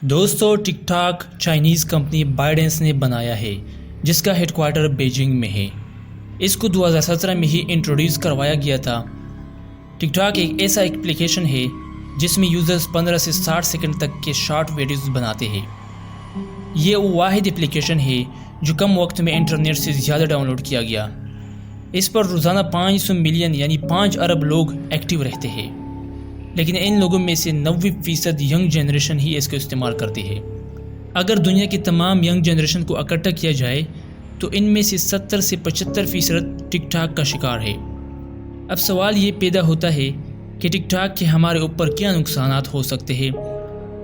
دوستو ٹک talk Chinese company بائیڈنس نے بنایا ہے جس کا ہیڈ کوارٹر بیجنگ میں ہے۔ اس کو 2017 میں ہی انٹروڈیوس کروایا گیا تھا۔ ٹک ٹاک ایک ایسا اپلیکیشن ہے جس میں یوزرز 15 سے 60 سیکنڈ تک کے شارٹ ویڈیوز بناتے ہیں۔ یہ وہ واحد اپلیکیشن ہے جو کم وقت میں انٹرنیٹ سے زیادہ ڈاؤن لوڈ کیا گیا۔ اس پر روزانہ 500 ملین یعنی 5 ارب لوگ ایکٹیو رہتے ہیں، لیکن ان لوگوں میں سے 90% ینگ جنریشن ہی اس کو استعمال کرتی ہے۔ اگر دنیا کی تمام ینگ جنریشن کو اکٹھا کیا جائے تو ان میں سے 70 سے 75% ٹک ٹاک کا شکار ہے۔ اب سوال یہ پیدا ہوتا ہے کہ ٹک ٹاک کے ہمارے اوپر کیا نقصانات ہو سکتے ہیں۔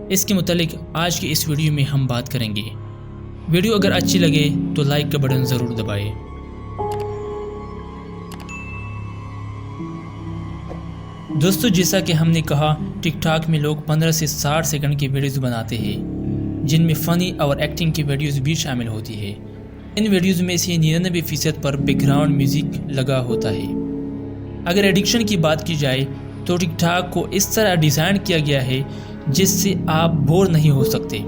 اس کے متعلق آج کی اس ویڈیو میں ہم بات کریں گے۔ ویڈیو اگر اچھی لگے تو لائک کا بٹن ضرور دبائیں۔ دوستو، جیسا کہ ہم نے کہا، ٹک ٹاک میں لوگ 15 سے 60 سیکنڈ کی ویڈیوز بناتے ہیں جن میں فنی اور ایکٹنگ کی ویڈیوز بھی شامل ہوتی ہے۔ ان ویڈیوز میں سے 99% پر بیک گراؤنڈ میوزک لگا ہوتا ہے۔ اگر ایڈکشن کی بات کی جائے تو ٹک ٹاک کو اس طرح ڈیزائن کیا گیا ہے جس سے آپ بور نہیں ہو سکتے،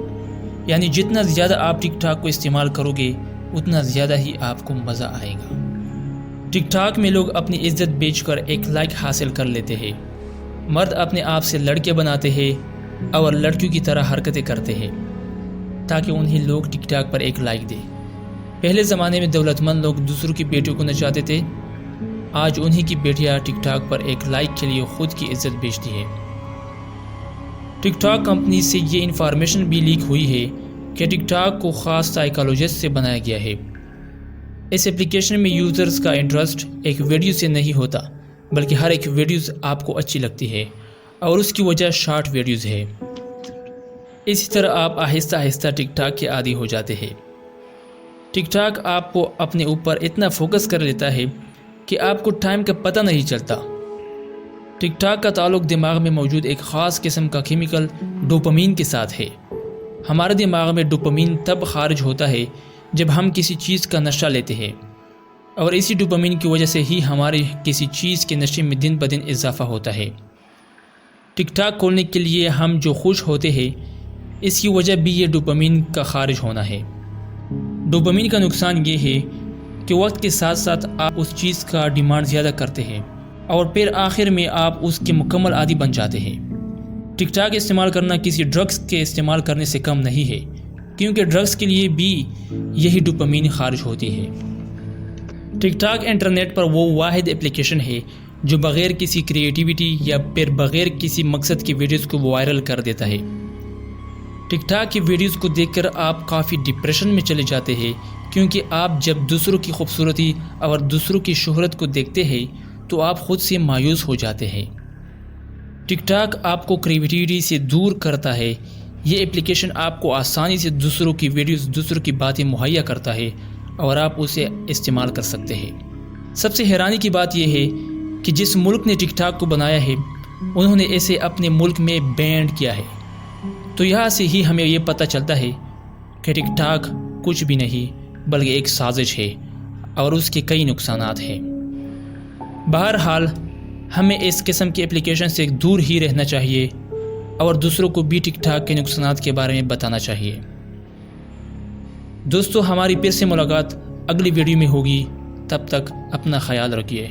یعنی جتنا زیادہ آپ ٹک ٹاک کو استعمال کرو گے اتنا زیادہ ہی آپ کو مزہ آئے گا۔ ٹک ٹاک میں لوگ اپنی عزت بیچ کر ایک لائک حاصل کر لیتے ہیں۔ مرد اپنے آپ سے لڑکے بناتے ہیں اور لڑکیوں کی طرح حرکتیں کرتے ہیں تاکہ انہیں لوگ ٹک ٹاک پر ایک لائک دیں۔ پہلے زمانے میں دولت مند لوگ دوسروں کی بیٹیوں کو نچاتے تھے، آج انہی کی بیٹیاں ٹک ٹاک پر ایک لائک کے لیے خود کی عزت بیچتی ہے۔ ٹک ٹاک کمپنی سے یہ انفارمیشن بھی لیک ہوئی ہے کہ ٹک ٹاک کو خاص سائیکالوجسٹ سے بنایا گیا ہے۔ اس اپلیکیشن میں یوزرز کا انٹرسٹ ایک ویڈیو سے نہیں ہوتا، بلکہ ہر ایک ویڈیوز آپ کو اچھی لگتی ہے اور اس کی وجہ شارٹ ویڈیوز ہے۔ اسی طرح آپ آہستہ آہستہ ٹک ٹاک کے عادی ہو جاتے ہیں۔ ٹک ٹاک آپ کو اپنے اوپر اتنا فوکس کر لیتا ہے کہ آپ کو ٹائم کا پتہ نہیں چلتا۔ ٹک ٹاک کا تعلق دماغ میں موجود ایک خاص قسم کا کیمیکل ڈوپامین کے ساتھ ہے۔ ہمارے دماغ میں ڈوپامین تب خارج ہوتا ہے جب ہم کسی چیز کا نشہ لیتے ہیں، اور اسی ڈوپامین کی وجہ سے ہی ہمارے کسی چیز کے نشے میں دن بدن اضافہ ہوتا ہے۔ ٹک ٹاک کھولنے کے لیے ہم جو خوش ہوتے ہیں، اس کی وجہ بھی یہ ڈوپامین کا خارج ہونا ہے۔ ڈوپامین کا نقصان یہ ہے کہ وقت کے ساتھ ساتھ آپ اس چیز کا ڈیمانڈ زیادہ کرتے ہیں اور پھر آخر میں آپ اس کے مکمل عادی بن جاتے ہیں۔ ٹک ٹاک استعمال کرنا کسی ڈرگز کے استعمال کرنے سے کم نہیں ہے، کیونکہ ڈرگز کے لیے بھی یہی ڈوپامین خارج ہوتی ہے۔ ٹک ٹاک انٹرنیٹ پر وہ واحد اپلیکیشن ہے جو بغیر کسی کریٹیوٹی یا پھر بغیر کسی مقصد کی ویڈیوز کو وائرل کر دیتا ہے۔ ٹک ٹاک کی ویڈیوز کو دیکھ کر آپ کافی ڈپریشن میں چلے جاتے ہیں، کیونکہ آپ جب دوسروں کی خوبصورتی اور دوسروں کی شہرت کو دیکھتے ہیں تو آپ خود سے مایوس ہو جاتے ہیں۔ ٹک ٹاک آپ کو کریٹیوٹی سے دور کرتا ہے۔ یہ اپلیکیشن آپ کو آسانی سے دوسروں کی ویڈیوز، دوسروں کی باتیں مہیا کرتا ہے اور آپ اسے استعمال کر سکتے ہیں۔ سب سے حیرانی کی بات یہ ہے کہ جس ملک نے ٹک ٹاک کو بنایا ہے انہوں نے اسے اپنے ملک میں بینڈ کیا ہے۔ تو یہاں سے ہی ہمیں یہ پتہ چلتا ہے کہ ٹک ٹاک کچھ بھی نہیں بلکہ ایک سازش ہے اور اس کے کئی نقصانات ہیں۔ بہرحال ہمیں اس قسم کی اپلیکیشن سے دور ہی رہنا چاہیے اور دوسروں کو بھی ٹک ٹاک کے نقصانات کے بارے میں بتانا چاہیے۔ دوستو، ہماری پھر سے ملاقات اگلی ویڈیو میں ہوگی، تب تک اپنا خیال رکھیے۔